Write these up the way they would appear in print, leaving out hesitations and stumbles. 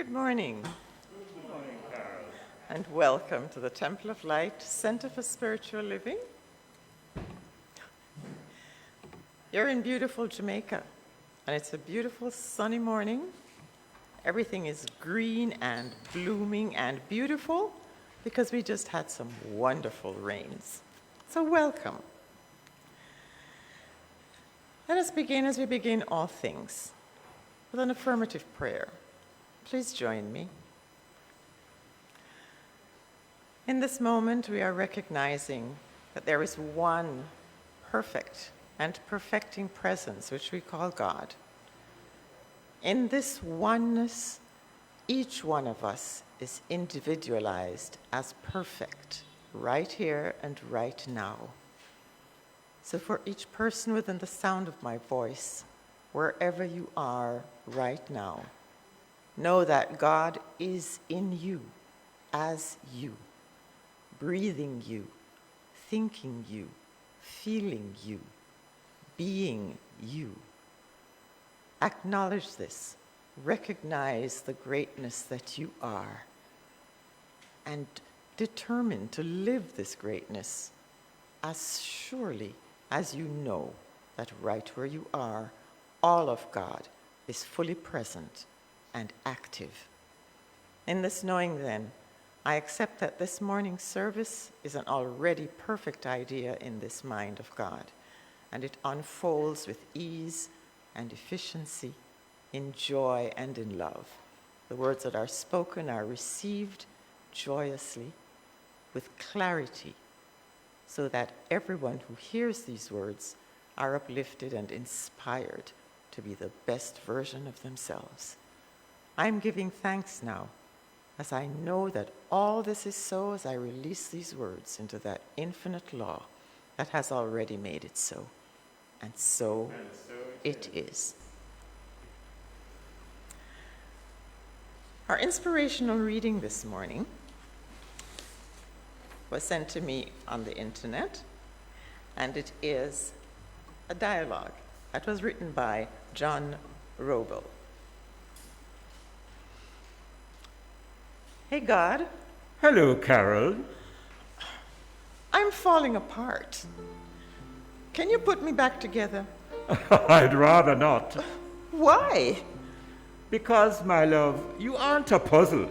Good morning. Good morning, Carol. And welcome to the Temple of Light Center for Spiritual Living. You're in beautiful Jamaica, and it's a beautiful sunny morning. Everything is green and blooming and beautiful because we just had some wonderful rains. So welcome. Let us begin as we begin all things with an affirmative prayer. Please join me. In this moment, we are recognizing that there is one perfect and perfecting presence, which we call God. In this oneness, each one of us is individualized as perfect, right here and right now. So for each person within the sound of my voice, wherever you are right now, know that God is in you, as you, breathing you, thinking you, feeling you, being you. Acknowledge this, recognize the greatness that you are, and determine to live this greatness as surely as you know that right where you are, all of God is fully present and active. In this knowing then, I accept that this morning's service is an already perfect idea in this mind of God, and it unfolds with ease and efficiency, in joy and in love. The words that are spoken are received joyously, with clarity, so that everyone who hears these words are uplifted and inspired to be the best version of themselves. I'm giving thanks now, as I know that all this is so as I release these words into that infinite law that has already made it so. And so it is. Our inspirational reading this morning was sent to me on the internet, and it is a dialogue that was written by John Robel. Hey, God. Hello, Carol. I'm falling apart. Can you put me back together? I'd rather not. Why? Because, my love, you aren't a puzzle.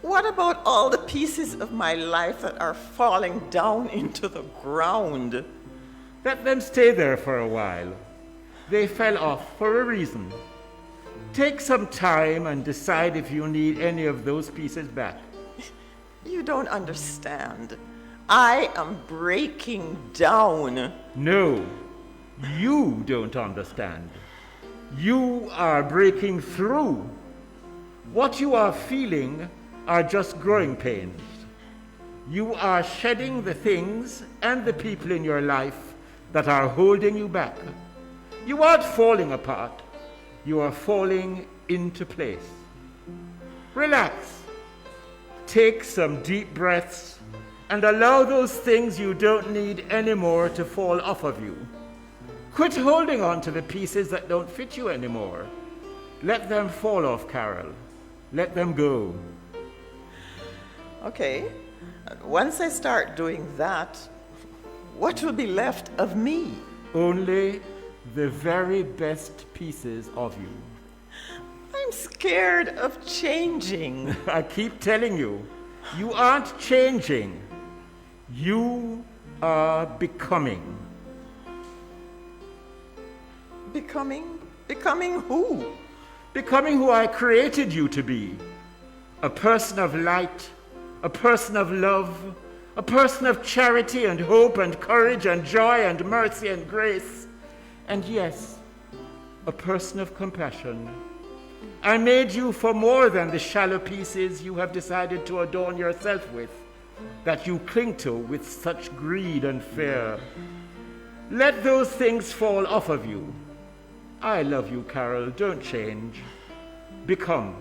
What about all the pieces of my life that are falling down into the ground? Let them stay there for a while. They fell off for a reason. Take some time and decide if you need any of those pieces back. You don't understand. I am breaking down. No, you don't understand. You are breaking through. What you are feeling are just growing pains. You are shedding the things and the people in your life that are holding you back. You aren't falling apart. You are falling into place. Relax. Take some deep breaths and allow those things you don't need anymore to fall off of you. Quit holding on to the pieces that don't fit you anymore. Let them fall off, Carol. Let them go. Okay. Once I start doing that, what will be left of me? Only the very best pieces of you. I'm scared of changing. I keep telling you, you aren't changing. You are becoming. Becoming? Becoming who? Becoming who I created you to be. A person of light, a person of love, a person of charity and hope and courage and joy and mercy and grace. And yes, a person of compassion. I made you for more than the shallow pieces you have decided to adorn yourself with, that you cling to with such greed and fear. Let those things fall off of you. I love you, Carol. Don't change. Become.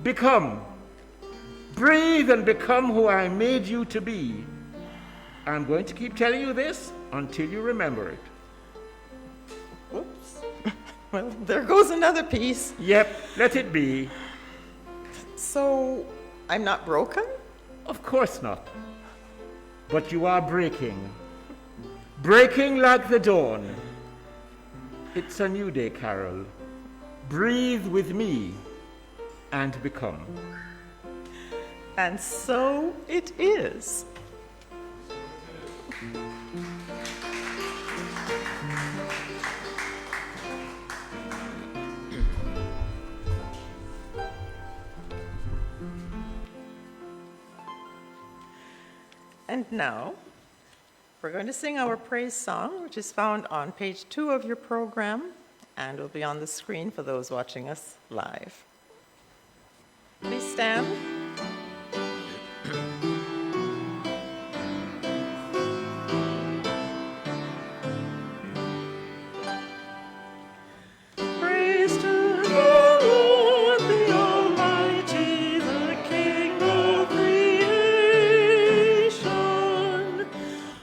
Become. Breathe and become who I made you to be. I'm going to keep telling you this until you remember it. Whoops. Well, there goes another piece. Yep, let it be. So, I'm not broken? Of course not. But you are breaking. Breaking like the dawn. It's a new day, Carol. Breathe with me and become. And so it is. And now, we're going to sing our praise song, which is found on page 2 of your program and will be on the screen for those watching us live. Please stand. Praise to the Lord, the Almighty, the King of creation.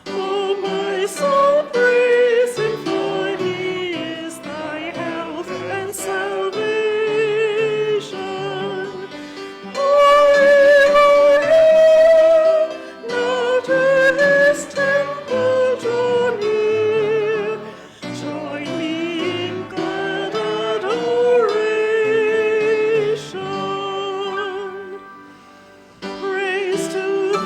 Oh, my soul, praise Him, for He is thy health and salvation. Hallelujah! Now to His temple draw near. Join me in glad adoration. Praise to the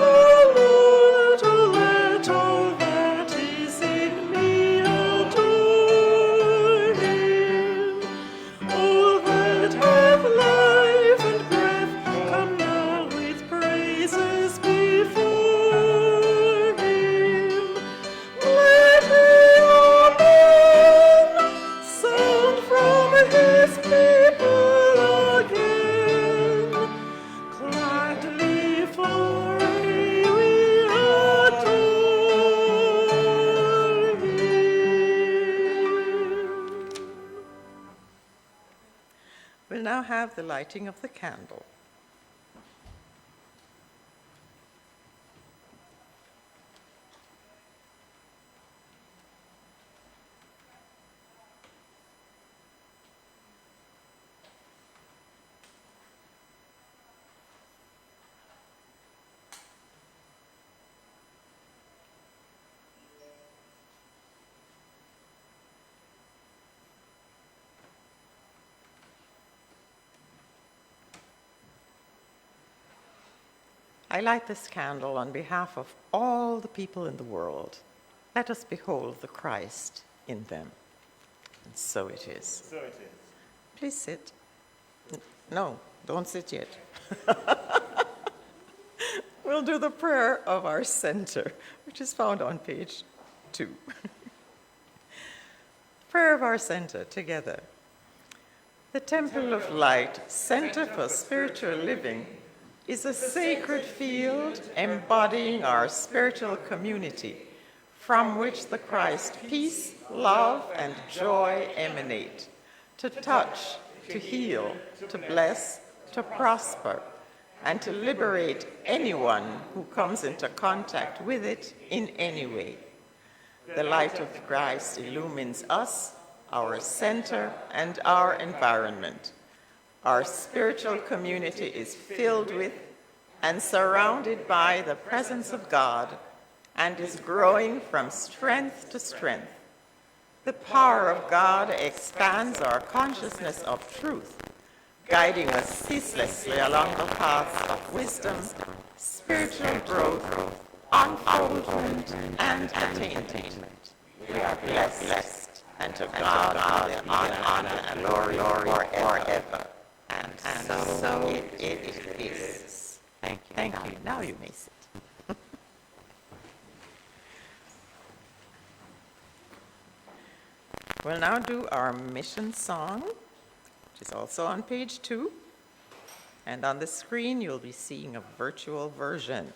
Lord, oh, let all that is in me adore Him. All that have life and breath, come now with praises before Him. Let the amen sound from His people again. Gladly for we adore Him. We'll now have the lighting of the candle. I light this candle on behalf of all the people in the world. Let us behold the Christ in them. And so it is. So it is. Please sit. No, don't sit yet. We'll do the prayer of our center, which is found on page 2. Prayer of our center together. The Temple of Light, center for spiritual living, is a sacred field embodying our spiritual community, from which the Christ peace, love, and joy emanate, to touch, to heal, to bless, to prosper, and to liberate anyone who comes into contact with it in any way. The light of Christ illumines us, our center, and our environment. Our spiritual community is filled with and surrounded by the presence of God and is growing from strength to strength. The power of God expands our consciousness of truth, guiding us ceaselessly along the paths of wisdom, spiritual growth, unfoldment, and attainment. We are blessed, and to God be the honor and glory forever. And so it is. Thank you. Now you may sit. We'll now do our mission song, which is also on page 2. And on the screen, you'll be seeing a virtual version.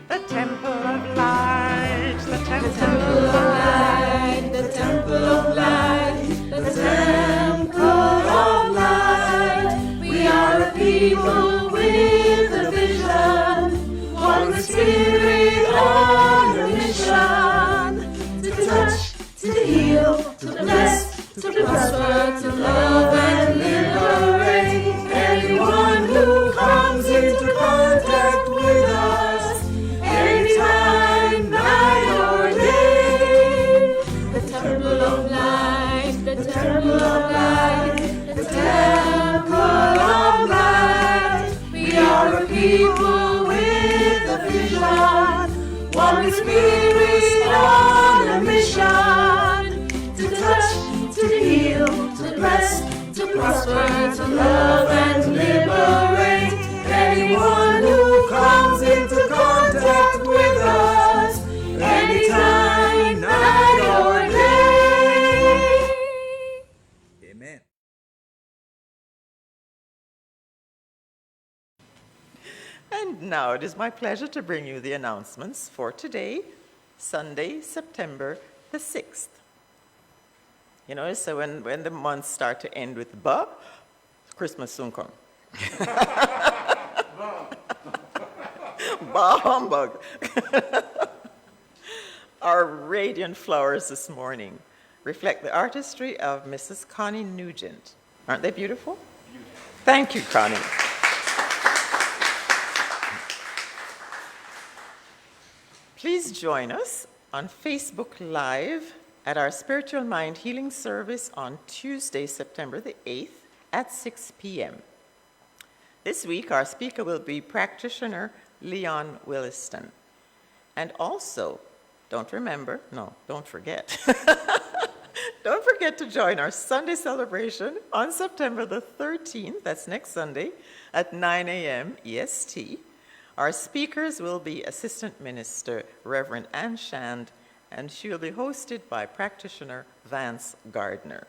The Temple of Light, the Temple of Light, the Temple of Light, the Temple of Light. We are a people with a vision, one spirit on a mission, to touch, to heal, your people with a vision. One spirit on a mission. To touch, to heal, to bless, to prosper, to love and liberate. Anyone who comes into contact with us, anytime, night or day. Amen. And now it is my pleasure to bring you the announcements for today, Sunday, September the 6th. You know, so when the months start to end with ba, Christmas soon come. Bah humbug. Our radiant flowers this morning reflect the artistry of Mrs. Connie Nugent. Aren't they beautiful? Beautiful. Thank you, Connie. Please join us on Facebook Live at our Spiritual Mind Healing Service on Tuesday, September the 8th at 6 p.m. This week, our speaker will be practitioner Leon Williston. And also, don't forget. Don't forget to join our Sunday celebration on September the 13th, that's next Sunday, at 9 a.m. EST. Our speakers will be Assistant Minister Reverend Ann Shand, and she will be hosted by practitioner Vance Gardner.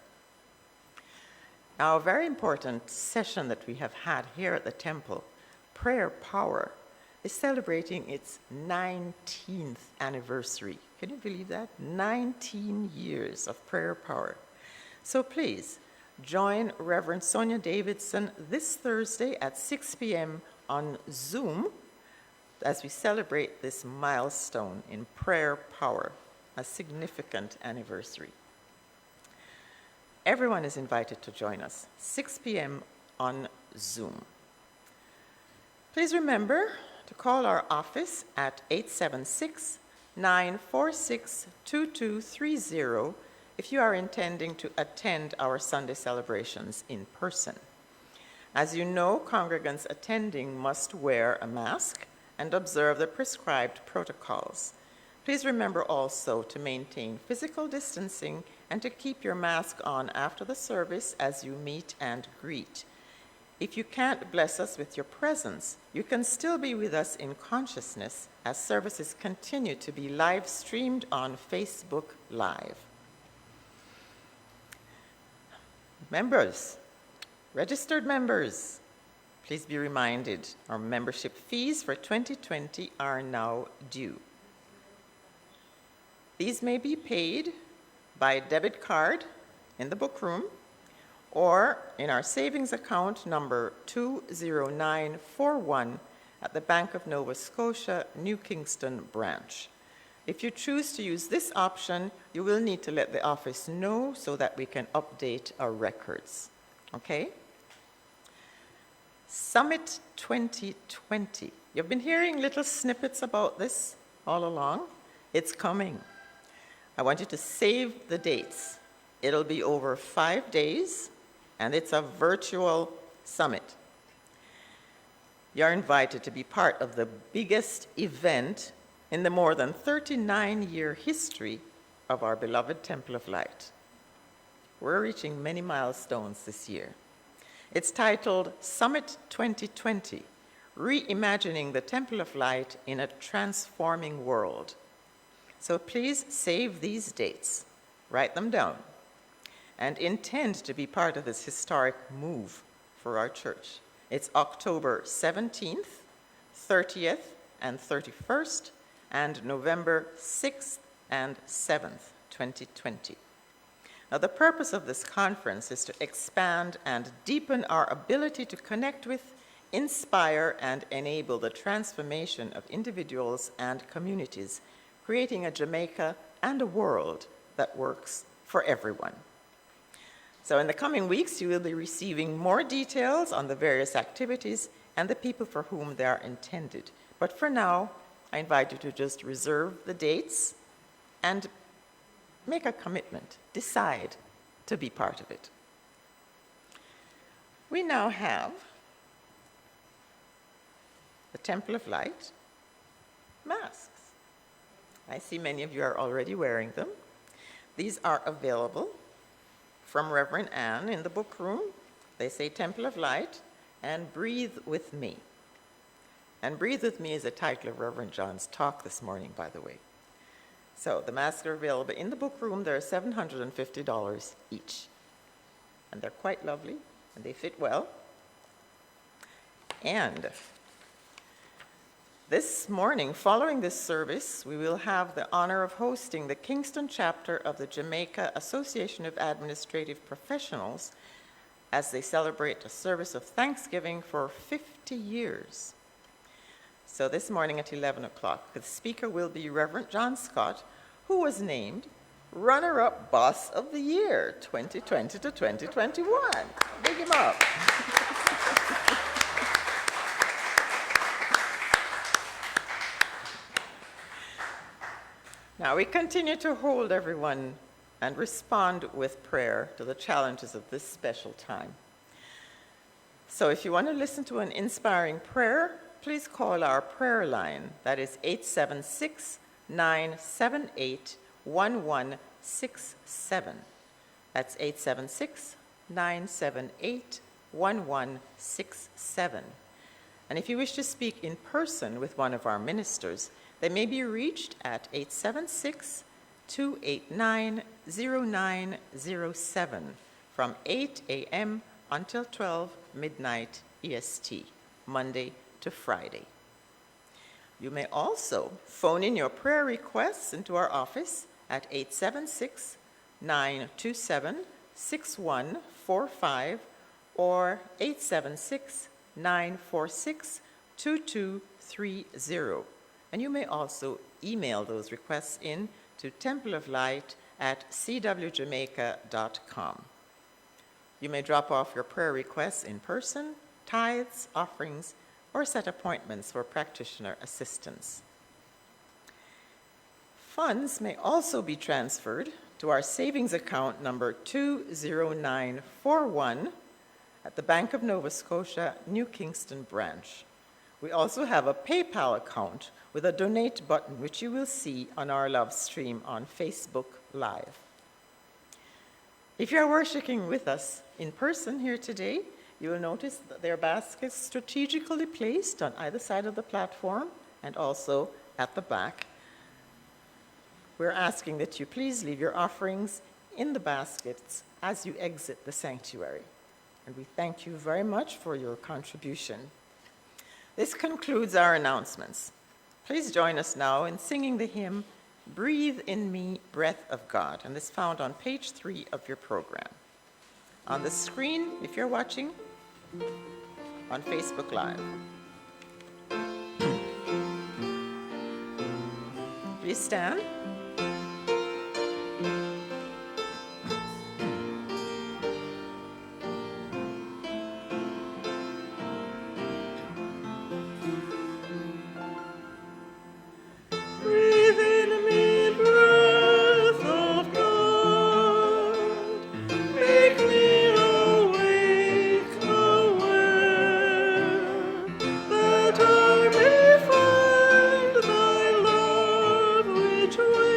Now, a very important session that we have had here at the temple, Prayer Power, is celebrating its 19th anniversary. Can you believe that? 19 years of Prayer Power. So please, join Reverend Sonia Davidson this Thursday at 6 p.m. on Zoom as we celebrate this milestone in Prayer Power, a significant anniversary. Everyone is invited to join us, 6 p.m. on Zoom. Please remember to call our office at 876-946-2230 if you are intending to attend our Sunday celebrations in person. As you know, congregants attending must wear a mask and observe the prescribed protocols. Please remember also to maintain physical distancing and to keep your mask on after the service as you meet and greet. If you can't bless us with your presence, you can still be with us in consciousness as services continue to be live streamed on Facebook Live. Members, registered members, please be reminded our membership fees for 2020 are now due. These may be paid by debit card in the book room or in our savings account number 20941 at the Bank of Nova Scotia, New Kingston branch. If you choose to use this option, you will need to let the office know so that we can update our records. Okay? Summit 2020. You've been hearing little snippets about this all along. It's coming. I want you to save the dates. It'll be over 5 days, and it's a virtual summit. You're invited to be part of the biggest event in the more than 39-year history of our beloved Temple of Light. We're reaching many milestones this year. It's titled Summit 2020, Reimagining the Temple of Light in a Transforming World. So please save these dates, write them down, and intend to be part of this historic move for our church. It's October 17th, 30th, and 31st, and November 6th and 7th, 2020. Now, the purpose of this conference is to expand and deepen our ability to connect with, inspire, and enable the transformation of individuals and communities, creating a Jamaica and a world that works for everyone. So in the coming weeks, you will be receiving more details on the various activities and the people for whom they are intended. But for now, I invite you to just reserve the dates and make a commitment, decide to be part of it. We now have the Temple of Light masks. I see many of you are already wearing them. These are available from Reverend Ann in the book room. They say Temple of Light and Breathe With Me. And Breathe With Me is the title of Reverend John's talk this morning, by the way. So the masks are available in the book room. They're $750 each. And they're quite lovely, and they fit well. And this morning, following this service, we will have the honor of hosting the Kingston chapter of the Jamaica Association of Administrative Professionals as they celebrate a service of Thanksgiving for 50 years. So this morning at 11 o'clock, the speaker will be Rev John Scott, who was named Runner-Up Boss of the Year 2020 to 2021. Big him up. Now, we continue to hold everyone and respond with prayer to the challenges of this special time. So if you want to listen to an inspiring prayer, please call our prayer line. That is 876-978-1167. That's 876-978-1167. And if you wish to speak in person with one of our ministers, they may be reached at 876-289-0907 from 8 a.m. until 12 midnight EST, Monday to Friday. You may also phone in your prayer requests into our office at 876-927-6145 or 876-946-2230. And you may also email those requests in to templeoflight@cwjamaica.com. You may drop off your prayer requests in person, tithes, offerings, or set appointments for practitioner assistance. Funds may also be transferred to our savings account number 20941 at the Bank of Nova Scotia, New Kingston branch. We also have a PayPal account with a donate button, which you will see on our LoveStream on Facebook Live. If you're worshiping with us in person here today, you will notice that there are baskets strategically placed on either side of the platform and also at the back. We're asking that you please leave your offerings in the baskets as you exit the sanctuary. And we thank you very much for your contribution. This concludes our announcements. Please join us now in singing the hymn, Breathe in Me, Breath of God, and this is found on page 3 of your program. On the screen, if you're watching on Facebook Live. Please stand. Which way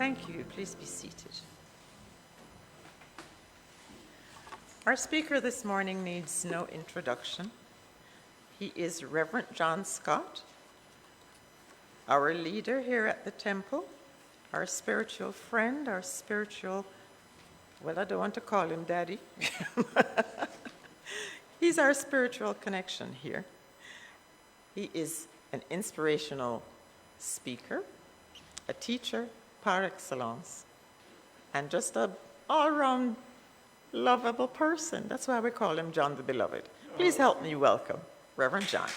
Thank you. Please be seated. Our speaker this morning needs no introduction. He is Rev John Scott, our leader here at the temple, our spiritual friend, our spiritual, well, I don't want to call him daddy. He's our spiritual connection here. He is an inspirational speaker, a teacher par excellence, and just an all-round lovable person. That's why we call him John the Beloved. Please help me welcome Reverend John.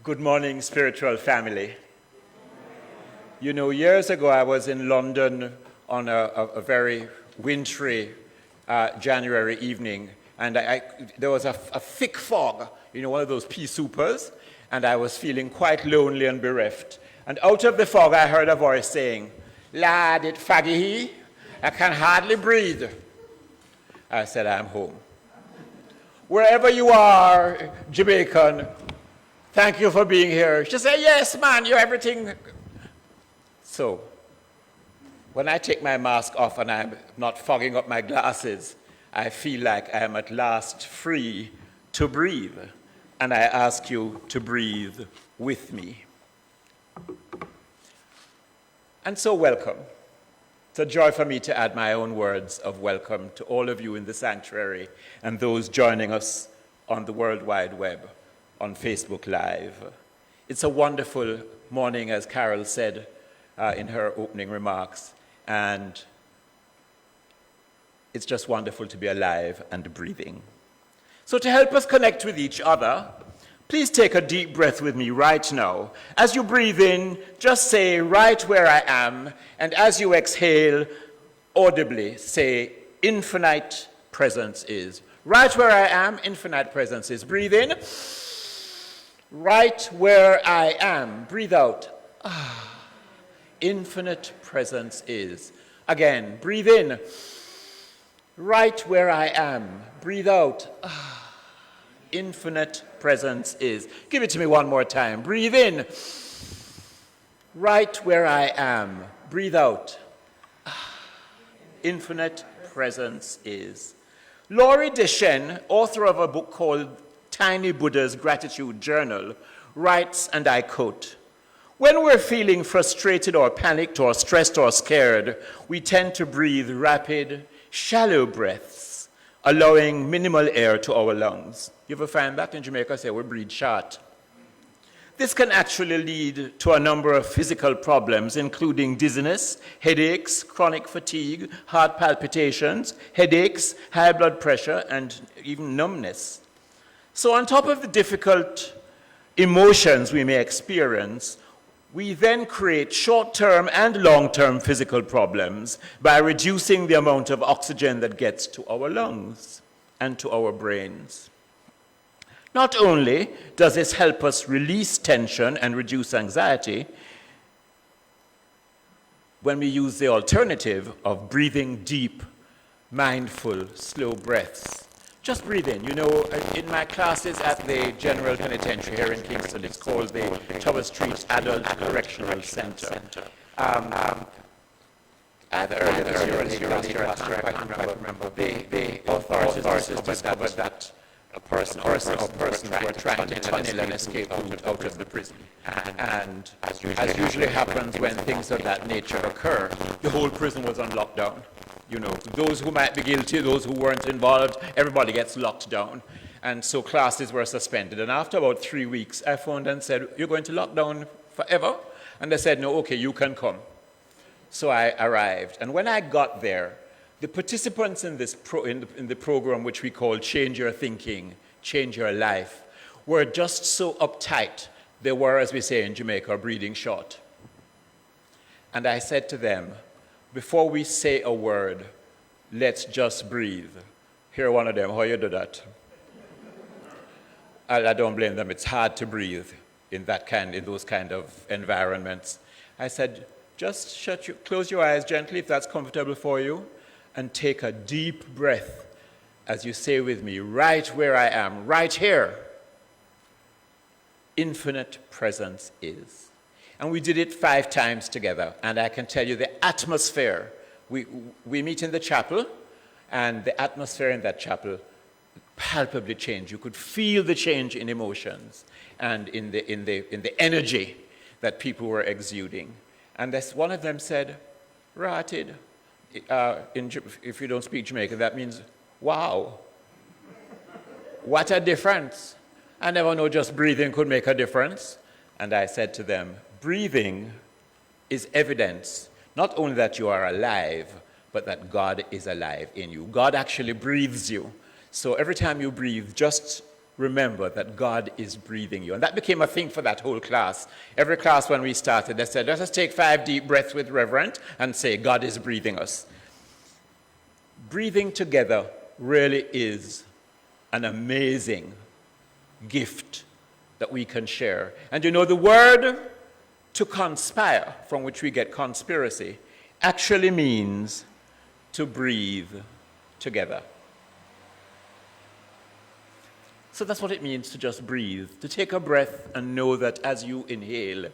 Good morning, spiritual family. You know, years ago I was in London on a very wintry January evening, and there was a thick fog, you know, one of those pea soupers, and I was feeling quite lonely and bereft. And out of the fog I heard a voice saying, "Lad, it faggy he, I can hardly breathe." I said, "I'm home." Wherever you are, Jamaican, thank you for being here. She said, "Yes, man, you're everything." So, when I take my mask off and I'm not fogging up my glasses, I feel like I am at last free to breathe. And I ask you to breathe with me. And so welcome. It's a joy for me to add my own words of welcome to all of you in the sanctuary and those joining us on the World Wide Web, on Facebook Live. It's a wonderful morning, as Carol said in her opening remarks, and it's just wonderful to be alive and breathing. So to help us connect with each other, please take a deep breath with me right now. As you breathe in, just say, "Right where I am," and as you exhale, audibly say, "Infinite presence is." Right where I am, infinite presence is. Breathe in. Right where I am. Breathe out. Infinite presence is. Again, breathe in. Right where I am. Breathe out. Infinite presence is. Give it to me one more time. Breathe in. Right where I am. Breathe out. Infinite presence is. Laurie Deschen, author of a book called Tiny Buddha's Gratitude Journal, writes, and I quote, "When we're feeling frustrated or panicked or stressed or scared, we tend to breathe rapid, shallow breaths, allowing minimal air to our lungs." You ever find that in Jamaica? Say, we breathe short. This can actually lead to a number of physical problems, including dizziness, headaches, chronic fatigue, heart palpitations, headaches, high blood pressure, and even numbness. So on top of the difficult emotions we may experience, we then create short-term and long-term physical problems by reducing the amount of oxygen that gets to our lungs and to our brains. Not only does this help us release tension and reduce anxiety, when we use the alternative of breathing deep, mindful, slow breaths. Just breathe in. You know, in my classes at the General Penitentiary here in Kingston, it's called the Tower Street Adult Correctional Center. Either earlier this year or late last year, I can't remember, the authorities discovered that a person who were trying to tunnel and escape out of the prison. And as usually happens when things of that nature occur, the whole prison was on lockdown. You know, those who might be guilty, those who weren't involved, everybody gets locked down. And so classes were suspended. And after about 3 weeks, I phoned and said, "You're going to lock down forever?" And they said, "No, okay, you can come." So I arrived. And when I got there, the participants in this in the program, which we call Change Your Thinking, Change Your Life, were just so uptight. They were, as we say in Jamaica, breathing short. And I said to them, before we say a word, let's just breathe. Here, one of them, how you do that? I don't blame them. It's hard to breathe in those kind of environments. I said, just close your eyes gently if that's comfortable for you, and take a deep breath as you say with me, right where I am, right here, infinite presence is. And we did it 5 times together, and I can tell you the atmosphere. We meet in the chapel, and the atmosphere in that chapel palpably changed. You could feel the change in emotions and in the energy that people were exuding. And one of them said, "Ratted," if you don't speak Jamaican, that means, "Wow, what a difference. I never know just breathing could make a difference." And I said to them, breathing is evidence not only that you are alive, but that God is alive in you. God actually breathes you. So every time you breathe, just remember that God is breathing you. And that became a thing for that whole class. Every class when we started, they said, "Let us take 5 deep breaths with Reverend and say, God is breathing us." Breathing together really is an amazing gift that we can share. And you know, the word to conspire, from which we get conspiracy, actually means to breathe together. So that's what it means to just breathe, to take a breath and know that as you inhale,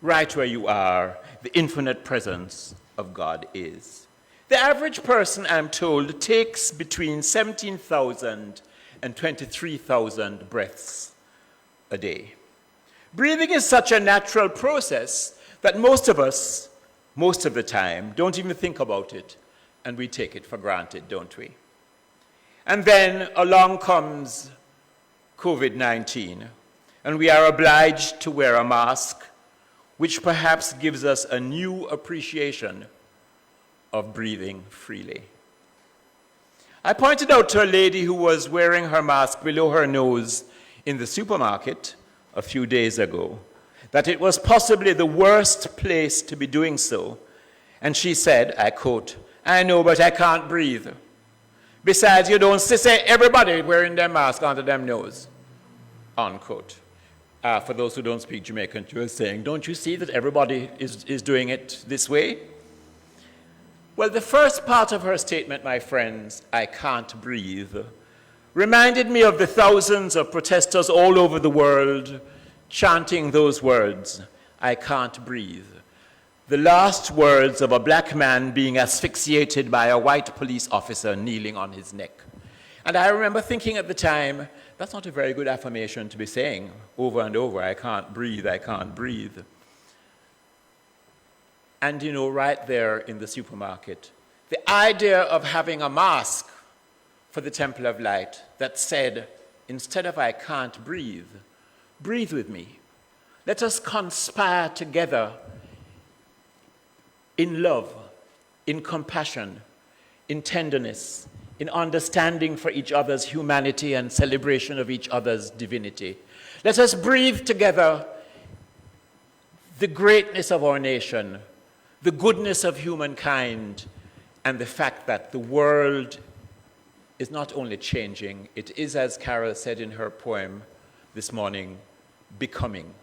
right where you are, the infinite presence of God is. The average person, I'm told, takes between 17,000 and 23,000 breaths a day. Breathing is such a natural process that most of us, most of the time, don't even think about it, and we take it for granted, don't we? And then along comes COVID-19, and we are obliged to wear a mask, which perhaps gives us a new appreciation of breathing freely. I pointed out to a lady who was wearing her mask below her nose in the supermarket a few days ago that it was possibly the worst place to be doing so. And she said, I quote, "I know, but I can't breathe. Besides, you don't see everybody wearing their mask under their nose," unquote. For those who don't speak Jamaican, you were saying, don't you see that everybody is doing it this way? Well, the first part of her statement, my friends, "I can't breathe," reminded me of the thousands of protesters all over the world chanting those words, "I can't breathe." The last words of a black man being asphyxiated by a white police officer kneeling on his neck. And I remember thinking at the time, that's not a very good affirmation to be saying over and over, "I can't breathe, I can't breathe." And you know, right there in the supermarket, the idea of having a mask for the Temple of Light that said, instead of "I can't breathe," breathe with me. Let us conspire together in love, in compassion, in tenderness, in understanding for each other's humanity and celebration of each other's divinity. Let us breathe together the greatness of our nation, the goodness of humankind, and the fact that the world is not only changing, it is, as Carol said in her poem this morning, becoming.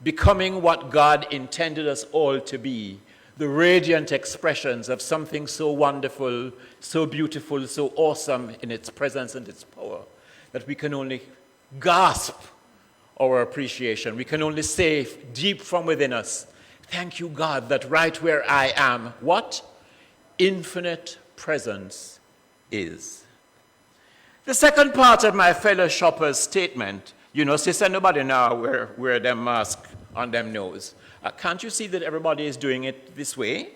Becoming what God intended us all to be, the radiant expressions of something so wonderful, so beautiful, so awesome in its presence and its power, that we can only gasp our appreciation. We can only say deep from within us, thank you, God, that right where I am, what? Infinite presence is. The second part of my fellow shoppers' statement, you know, sister, nobody now wear them mask on them nose. Can't you see that everybody is doing it this way?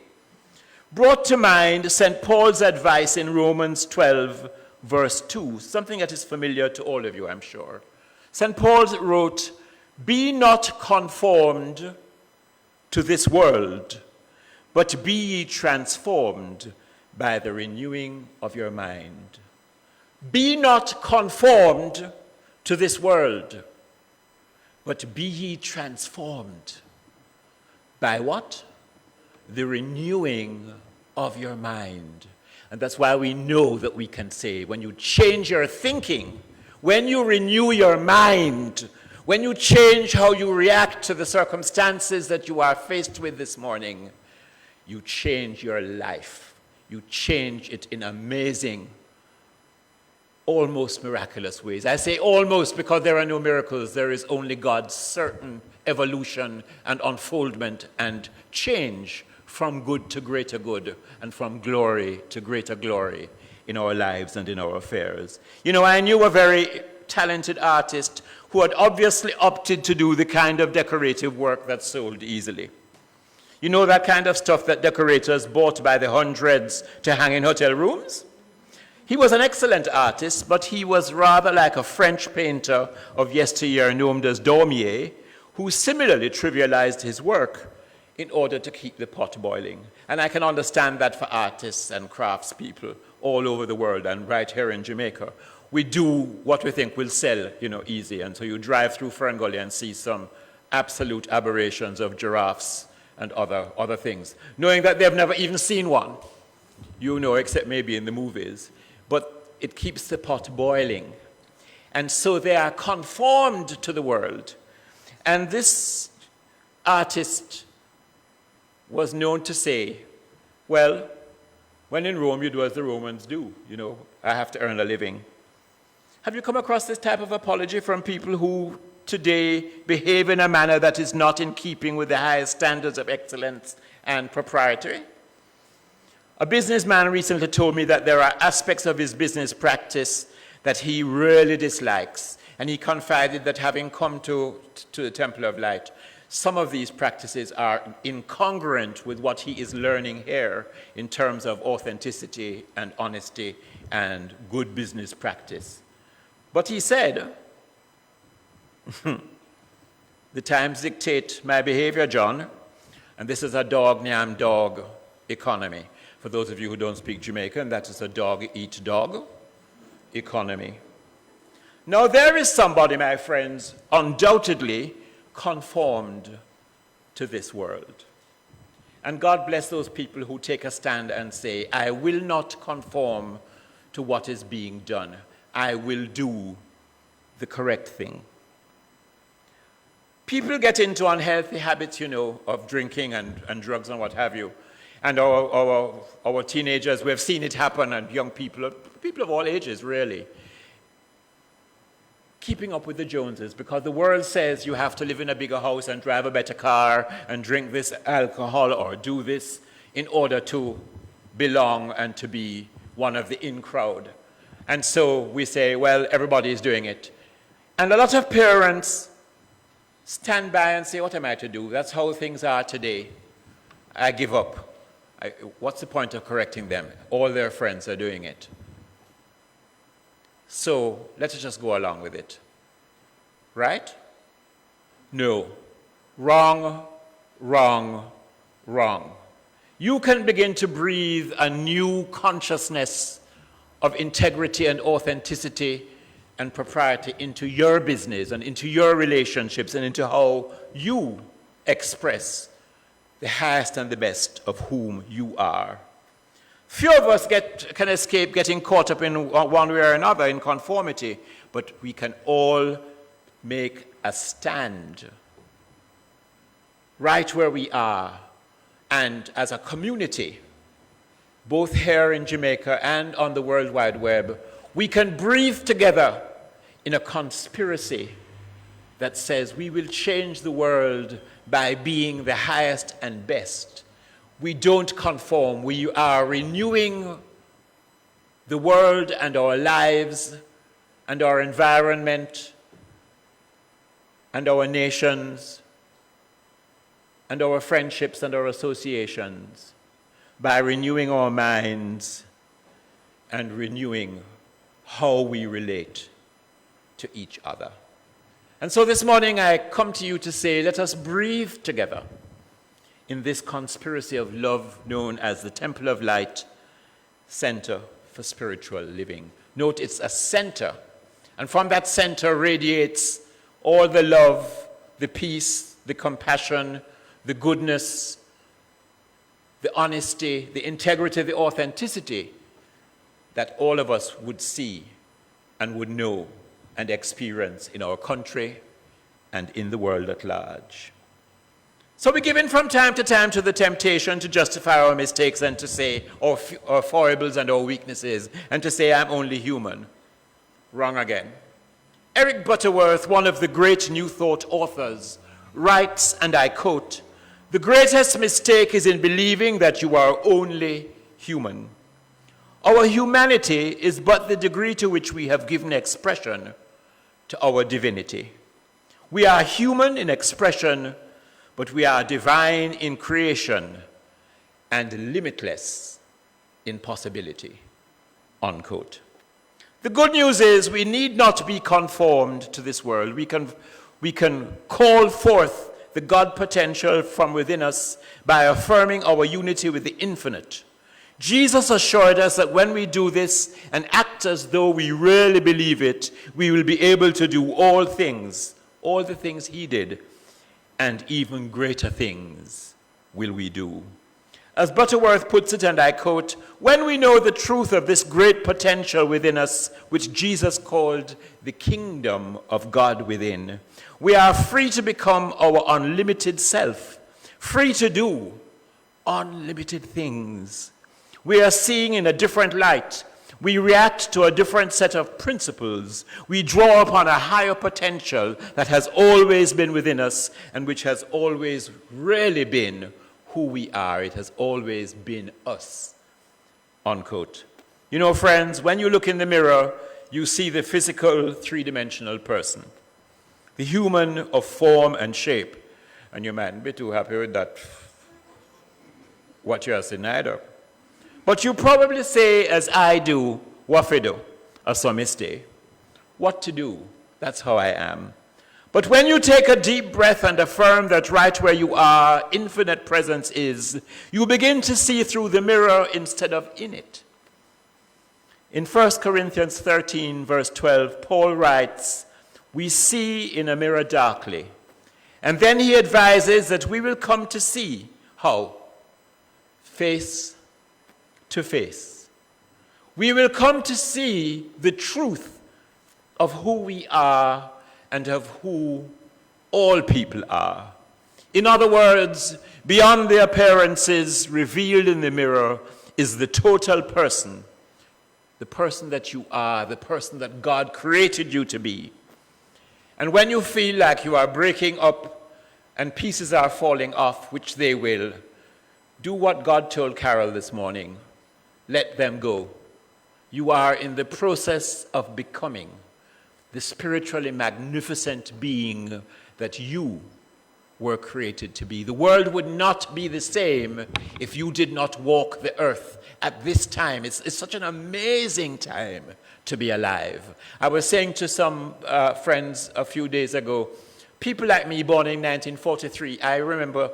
Brought to mind St. Paul's advice in Romans 12, verse 2, something that is familiar to all of you, I'm sure. St. Paul wrote, "Be not conformed to this world, but be ye transformed by the renewing of your mind." Be not conformed to this world, but be ye transformed. By what? The renewing of your mind. And that's why we know that we can say, when you change your thinking, when you renew your mind, when you change how you react to the circumstances that you are faced with this morning, you change your life. You change it in amazing almost miraculous ways. I say almost because there are no miracles. There is only God's certain evolution and unfoldment and change from good to greater good and from glory to greater glory in our lives and in our affairs. You know, I knew a very talented artist who had obviously opted to do the kind of decorative work that sold easily. You know, that kind of stuff that decorators bought by the hundreds to hang in hotel rooms? He was an excellent artist, but he was rather like a French painter of yesteryear known as Daumier, who similarly trivialized his work in order to keep the pot boiling. And I can understand that for artists and craftspeople all over the world, and right here in Jamaica. We do what we think will sell, you know, easy. And so you drive through Ferngully and see some absolute aberrations of giraffes and other things, knowing that they've never even seen one, you know, except maybe in the movies. But it keeps the pot boiling. And so they are conformed to the world. And this artist was known to say, well, when in Rome, you do as the Romans do. You know, I have to earn a living. Have you come across this type of apology from people who today behave in a manner that is not in keeping with the highest standards of excellence and propriety? A businessman recently told me that there are aspects of his business practice that he really dislikes, and he confided that having come to the Temple of Light, some of these practices are incongruent with what he is learning here in terms of authenticity and honesty and good business practice. But he said, the times dictate my behavior, John, and this is a dog-nyam-dog economy. For those of you who don't speak Jamaican, that is a dog-eat-dog economy. Now, there is somebody, my friends, undoubtedly conformed to this world. And God bless those people who take a stand and say, I will not conform to what is being done. I will do the correct thing. People get into unhealthy habits, you know, of drinking and drugs and what have you. And our teenagers, we have seen it happen, and young people of all ages, really, keeping up with the Joneses, because the world says you have to live in a bigger house and drive a better car and drink this alcohol or do this in order to belong and to be one of the in crowd. And so we say, well, everybody is doing it. And a lot of parents stand by and say, what am I to do? That's how things are today. I give up. What's the point of correcting them? All their friends are doing it. So let's just go along with it. Right? No. Wrong, wrong, wrong. You can begin to breathe a new consciousness of integrity and authenticity and propriety into your business and into your relationships and into how you express the highest and the best of whom you are. Few of us can escape getting caught up in one way or another in conformity, but we can all make a stand right where we are, and as a community, both here in Jamaica and on the World Wide Web, we can breathe together in a conspiracy that says we will change the world by being the highest and best. We don't conform. We are renewing the world and our lives and our environment and our nations and our friendships and our associations by renewing our minds and renewing how we relate to each other. And so this morning I come to you to say, let us breathe together in this conspiracy of love known as the Temple of Light Center for Spiritual Living. Note, it's a center, and from that center radiates all the love, the peace, the compassion, the goodness, the honesty, the integrity, the authenticity that all of us would see and would know and experience in our country and in the world at large. So we give in from time to time to the temptation to justify our mistakes and to say our foibles and our weaknesses and to say I'm only human. Wrong again. Eric Butterworth, one of the great New Thought authors, writes, and I quote, "The greatest mistake is in believing that you are only human. Our humanity is but the degree to which we have given expression to our divinity. We are human in expression, but we are divine in creation and limitless in possibility," unquote. The good news is we need not be conformed to this world. We can call forth the God potential from within us by affirming our unity with the infinite. Jesus assured us that when we do this and act as though we really believe it, we will be able to do all the things he did, and even greater things will we do. As Butterworth puts it, and I quote, "When we know the truth of this great potential within us, which Jesus called the kingdom of God within, we are free to become our unlimited self, free to do unlimited things. We are seeing in a different light. We react to a different set of principles. We draw upon a higher potential that has always been within us and which has always really been who we are. It has always been us," unquote. You know, friends, when you look in the mirror, you see the physical, three-dimensional person, the human of form and shape. And you mightn't be too happy with that, what you are seeing either. But you probably say, as I do, what to do, or some mistake. What to do, that's how I am. But when you take a deep breath and affirm that right where you are, infinite presence is, you begin to see through the mirror instead of in it. In 1 Corinthians 13, verse 12, Paul writes, "We see in a mirror darkly." And then he advises that we will come to see how? Face to face. We will come to see the truth of who we are and of who all people are. In other words, beyond the appearances revealed in the mirror is the total person, the person that you are, the person that God created you to be. And when you feel like you are breaking up and pieces are falling off, which they will, do what God told Carol this morning. Let them go. You are in the process of becoming the spiritually magnificent being that you were created to be. The world would not be the same if you did not walk the earth at this time. It's such an amazing time to be alive. I was saying to some friends a few days ago, people like me born in 1943, I remember,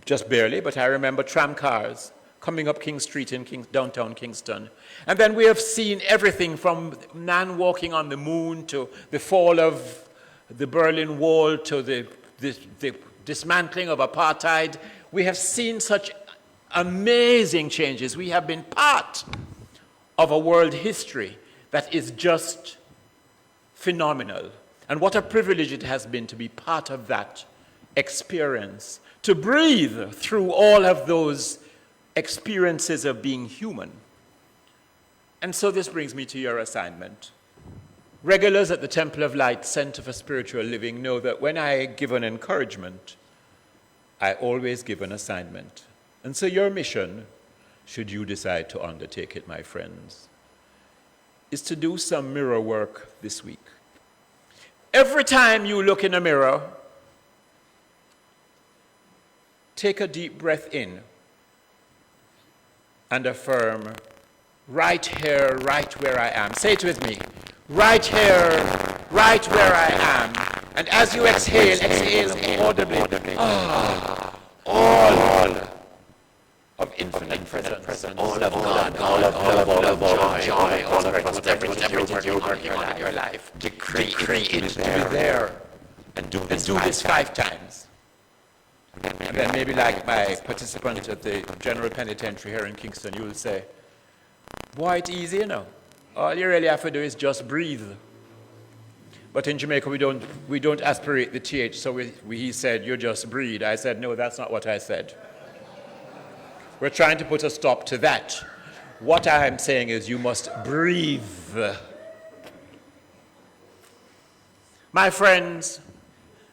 just barely, but I remember tram cars coming up King Street in downtown Kingston. And then we have seen everything from man walking on the moon to the fall of the Berlin Wall to the dismantling of apartheid. We have seen such amazing changes. We have been part of a world history that is just phenomenal. And what a privilege it has been to be part of that experience, to breathe through all of those experiences of being human. And so this brings me to your assignment. Regulars at the Temple of Light Center for Spiritual Living know that when I give an encouragement, I always give an assignment. And so your mission, should you decide to undertake it, my friends, is to do some mirror work this week. Every time you look in a mirror, take a deep breath in and affirm, right here, right where I am. Say it with me. Right here, right where I am. And as you exhale audibly. All of infinite presence, all of God, all of love, all of joy, all of everything you're working on in your life. Decree it to be there. And do this 5 times. And then maybe like my participant at the General Penitentiary here in Kingston, you will say, boy, it's easy, you know. All you really have to do is just breathe. But in Jamaica, we don't aspirate the TH, so he said, you just breathe. I said, no, that's not what I said. We're trying to put a stop to that. What I'm saying is you must breathe. My friends,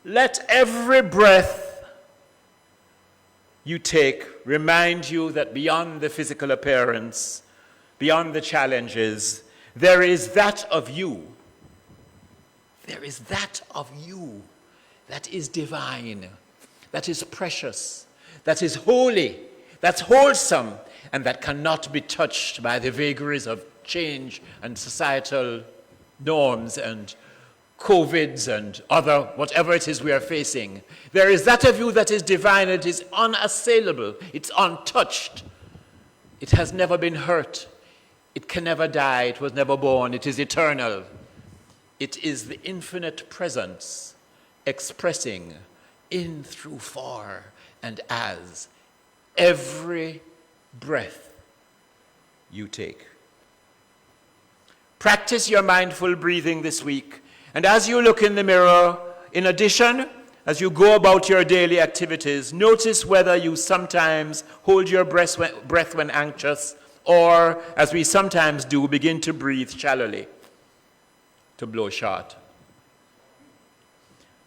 let every breath you take remind you that beyond the physical appearance, beyond the challenges, there is that of you. There is that of you that is divine, that is precious, that is holy, that's wholesome, and that cannot be touched by the vagaries of change and societal norms and COVIDs and other, whatever it is we are facing. There is that of you that is divine, it is unassailable, it's untouched. It has never been hurt. It can never die, it was never born, it is eternal. It is the infinite presence expressing in, through, for, and as every breath you take. Practice your mindful breathing this week. And as you look in the mirror, in addition, as you go about your daily activities, notice whether you sometimes hold your breath when anxious, or, as we sometimes do, begin to breathe shallowly, to blow short.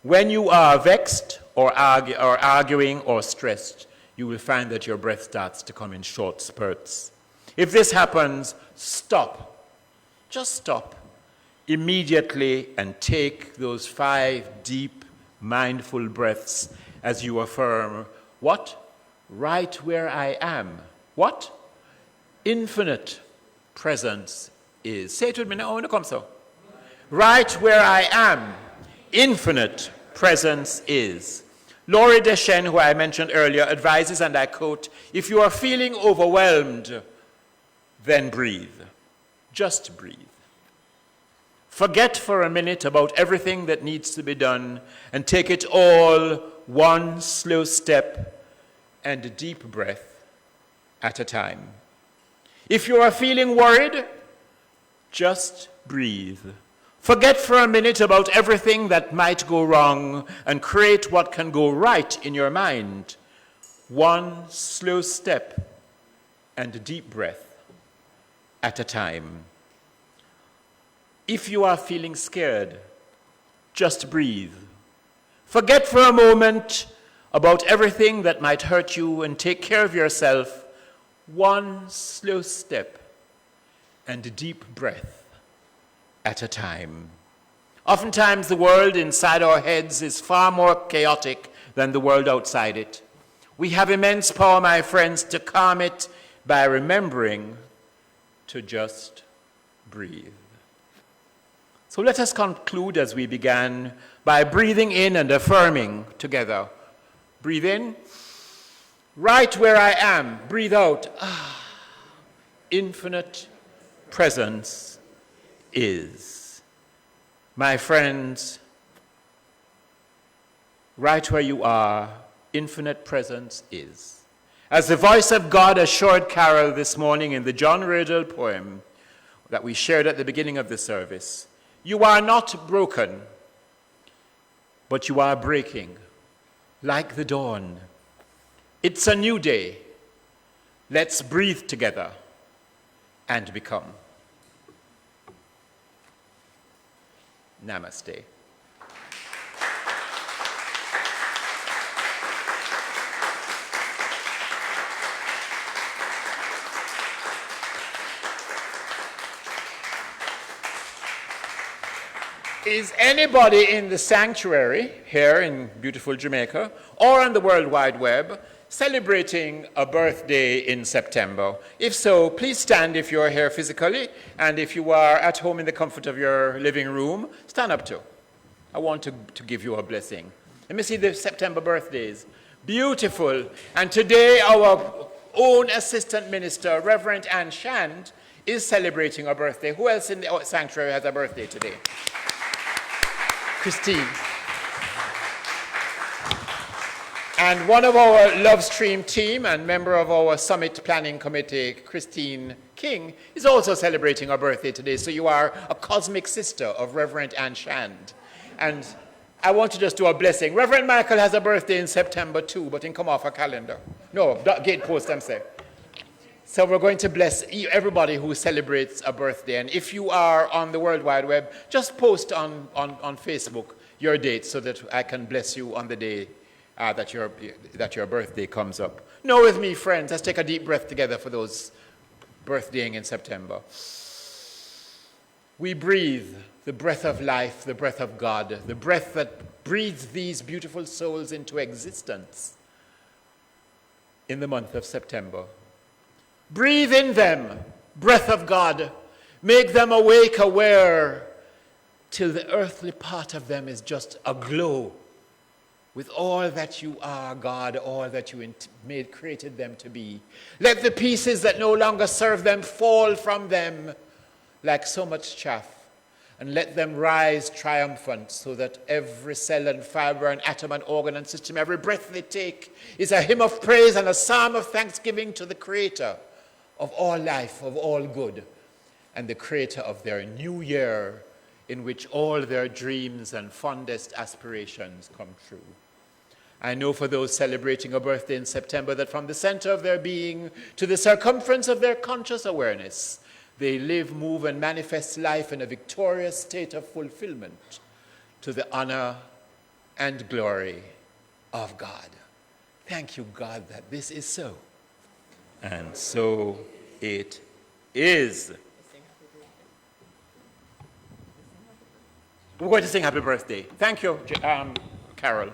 When you are vexed or arguing or stressed, you will find that your breath starts to come in short spurts. If this happens, stop. Just stop immediately and take those 5 deep, mindful breaths as you affirm, what? Right where I am. What? Infinite presence is. Say it with me now, I want to come so. Right where I am, infinite presence is. Laurie Deschênes, who I mentioned earlier, advises, and I quote, if you are feeling overwhelmed, then breathe. Just breathe. Forget for a minute about everything that needs to be done and take it all one slow step and a deep breath at a time. If you are feeling worried, just breathe. Forget for a minute about everything that might go wrong and create what can go right in your mind. One slow step and a deep breath at a time. If you are feeling scared, just breathe. Forget for a moment about everything that might hurt you and take care of yourself. One slow step and a deep breath at a time. Oftentimes the world inside our heads is far more chaotic than the world outside it. We have immense power, my friends, to calm it by remembering to just breathe. So let us conclude as we began by breathing in and affirming together. Breathe in. Right where I am. Breathe out. Infinite presence is. My friends, right where you are, infinite presence is. As the voice of God assured Carol this morning in the John Riddle poem that we shared at the beginning of the service, you are not broken, but you are breaking like the dawn. It's a new day. Let's breathe together and become. Namaste. Is anybody in the sanctuary here in beautiful Jamaica or on the World Wide Web celebrating a birthday in September? If so, please stand if you're here physically, and if you are at home in the comfort of your living room, stand up too. I want to give you a blessing. Let me see the September birthdays. Beautiful. And today our own assistant minister, Reverend Anne Shand, is celebrating her birthday. Who else in the sanctuary has a birthday today? Christine. And one of our LoveStream team and member of our Summit Planning Committee, Christine King, is also celebrating her birthday today. So you are a cosmic sister of Reverend Anne Shand. And I want to just do a blessing. Reverend Michael has a birthday in September too, but it come off a calendar. No, gatepost, I'm saying. So we're going to bless everybody who celebrates a birthday. And if you are on the World Wide Web, just post on Facebook your date so that I can bless you on the day that your birthday comes up. Know with me, friends, let's take a deep breath together for those birthdaying in September. We breathe the breath of life, the breath of God, the breath that breathes these beautiful souls into existence in the month of September. Breathe in them, breath of God. Make them awake, aware, till the earthly part of them is just aglow with all that you are, God, all that you created them to be. Let the pieces that no longer serve them fall from them like so much chaff, and let them rise triumphant so that every cell and fiber and atom and organ and system, every breath they take is a hymn of praise and a psalm of thanksgiving to the Creator of all life, of all good, and the Creator of their new year in which all their dreams and fondest aspirations come true. I know for those celebrating a birthday in September that from the center of their being to the circumference of their conscious awareness, they live, move, and manifest life in a victorious state of fulfillment to the honor and glory of God. Thank you, God, that this is so. And so it is. We're going to sing happy birthday. Thank you, Carol.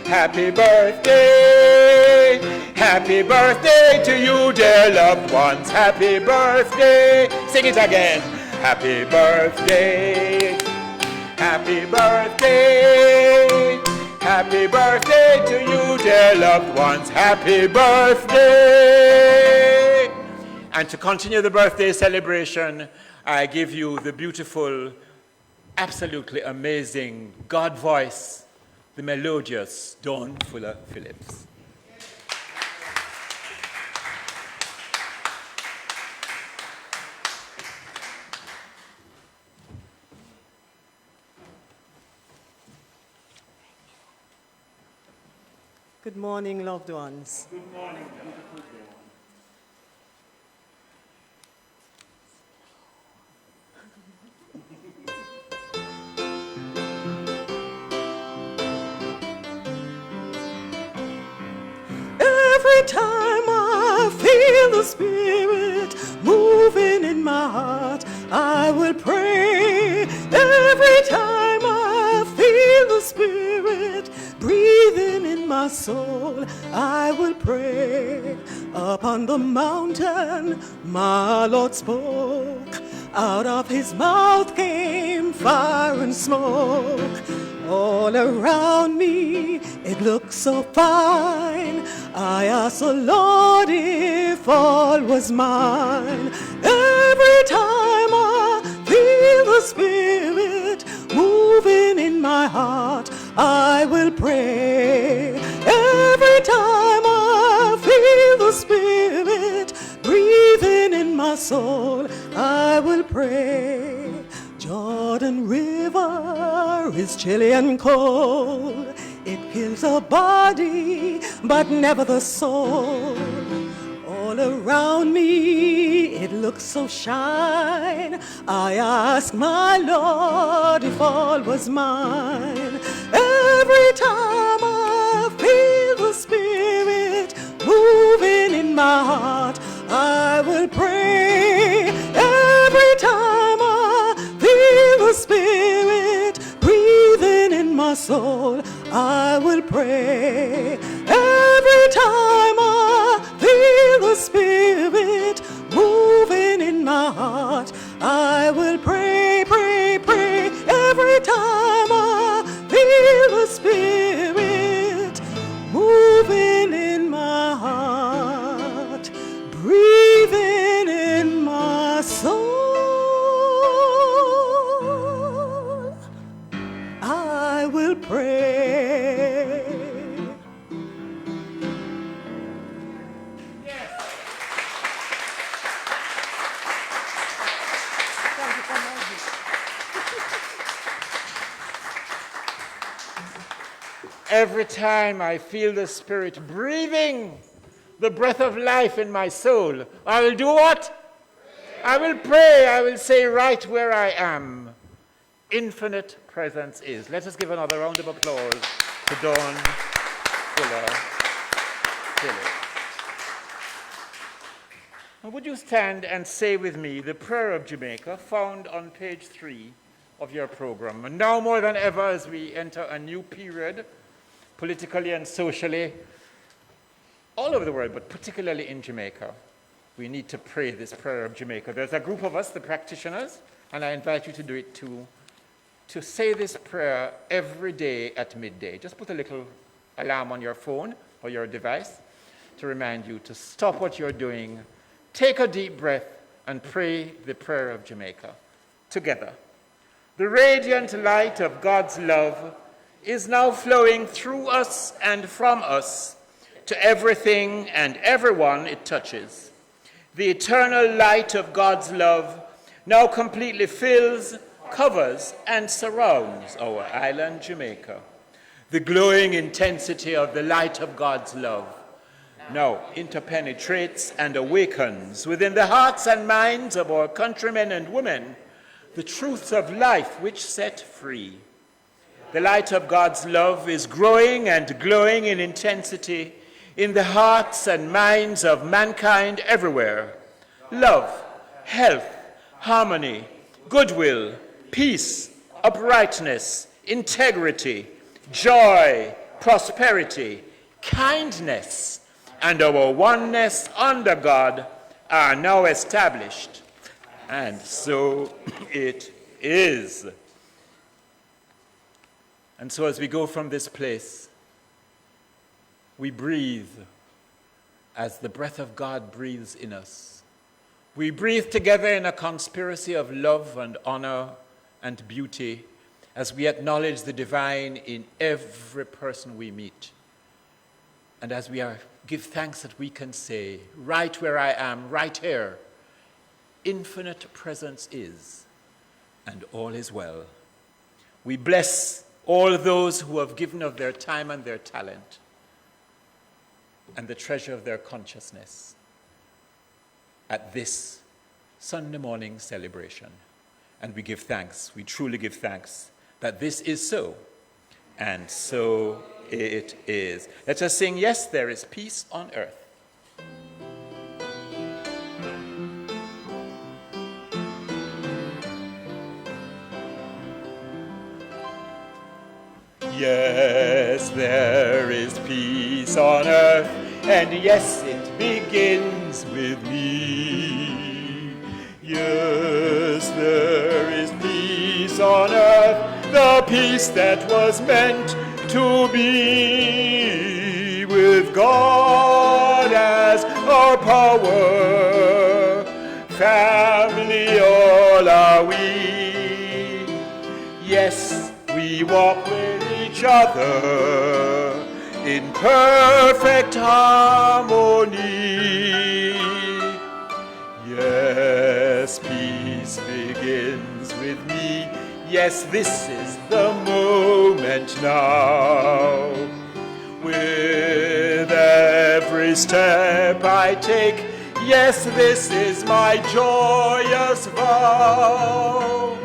Happy birthday to you, dear loved ones. Happy birthday. Sing it again. Happy birthday. Happy birthday. Happy birthday to you, dear loved ones. Happy birthday. And to continue the birthday celebration, I give you the beautiful, absolutely amazing God voice, the melodious Dawn Fuller Phillips. Good morning, loved ones. Good morning, beautiful day. Every time I feel the Spirit moving in my heart, I will pray. Every time I feel the Spirit breathing in my soul, I will pray. Upon the mountain, my Lord spoke. Out of his mouth came fire and smoke. All around me, it looks so fine. I asked the Lord if all was mine. Every time I feel the Spirit moving in my heart, I will pray. Every time I feel the Spirit breathing in my soul, I will pray. Jordan River is chilly and cold. It kills the body, but never the soul. All around me, it looks so shine. I ask my Lord if all was mine. Every time I feel the Spirit moving in my heart, I will pray. Every time I feel the Spirit breathing in my soul, I will pray. Every time I feel the Spirit moving in my heart, I will pray, pray, pray. Every time I feel the Spirit moving in my heart, breathing in my soul, I will pray. Every time I feel the Spirit breathing the breath of life in my soul, I will do what? I will pray, I will say right where I am, infinite presence is. Let us give another round of applause to Dawn Fuller. Now, would you stand and say with me the prayer of Jamaica found on page 3 of your program? And now more than ever, as we enter a new period, politically and socially, all over the world, but particularly in Jamaica, we need to pray this prayer of Jamaica. There's a group of us, the practitioners, and I invite you to do it too, to say this prayer every day at midday. Just put a little alarm on your phone or your device to remind you to stop what you're doing, take a deep breath, and pray the prayer of Jamaica together. The radiant light of God's love is now flowing through us and from us to everything and everyone it touches. The eternal light of God's love now completely fills, covers, and surrounds our island, Jamaica. The glowing intensity of the light of God's love now interpenetrates and awakens within the hearts and minds of our countrymen and women the truths of life which set free. The light of God's love is growing and glowing in intensity in the hearts and minds of mankind everywhere. Love, health, harmony, goodwill, peace, uprightness, integrity, joy, prosperity, kindness, and our oneness under God are now established. And so it is. And so as we go from this place, we breathe as the breath of God breathes in us. We breathe together in a conspiracy of love and honor and beauty as we acknowledge the divine in every person we meet. And as we give thanks that we can say, right where I am, right here, infinite presence is, and all is well. We bless all those who have given of their time and their talent and the treasure of their consciousness at this Sunday morning celebration. And we give thanks, we truly give thanks that this is so, and so it is. Let us sing, yes, there is peace on earth. Yes, there is peace on earth, and yes, it begins with me. Yes, there is peace on earth, the peace that was meant to be, with God as our power. Family all are we. Yes, we walk with each other in perfect harmony. Yes, peace begins with me. Yes, this is the moment now. With every step I take, yes, this is my joyous vow.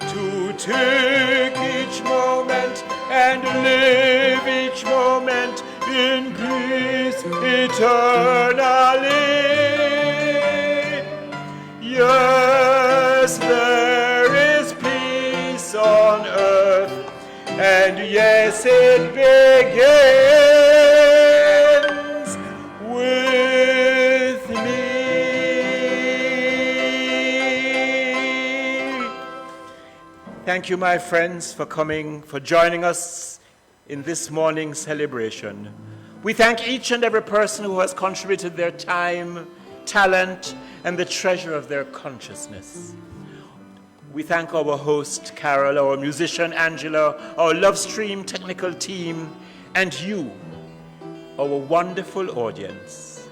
To take each moment and live each moment in peace eternally. Yes, there is peace on earth, and yes, it begins with me. Thank you, my friends, for coming, for joining us in this morning's celebration. We thank each and every person who has contributed their time, talent, and the treasure of their consciousness. We thank our host, Carol, our musician, Angela, our LoveStream technical team, and you, our wonderful audience.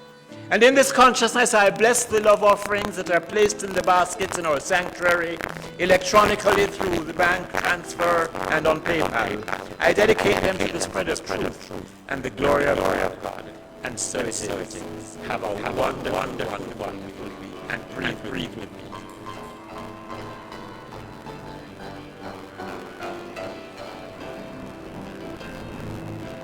And in this consciousness, I bless the love offerings that are placed in the baskets in our sanctuary, electronically through the bank transfer and on PayPal. I dedicate them to the spread of truth and the glory of God. And so it is. Have a wonderful week. and breathe with me.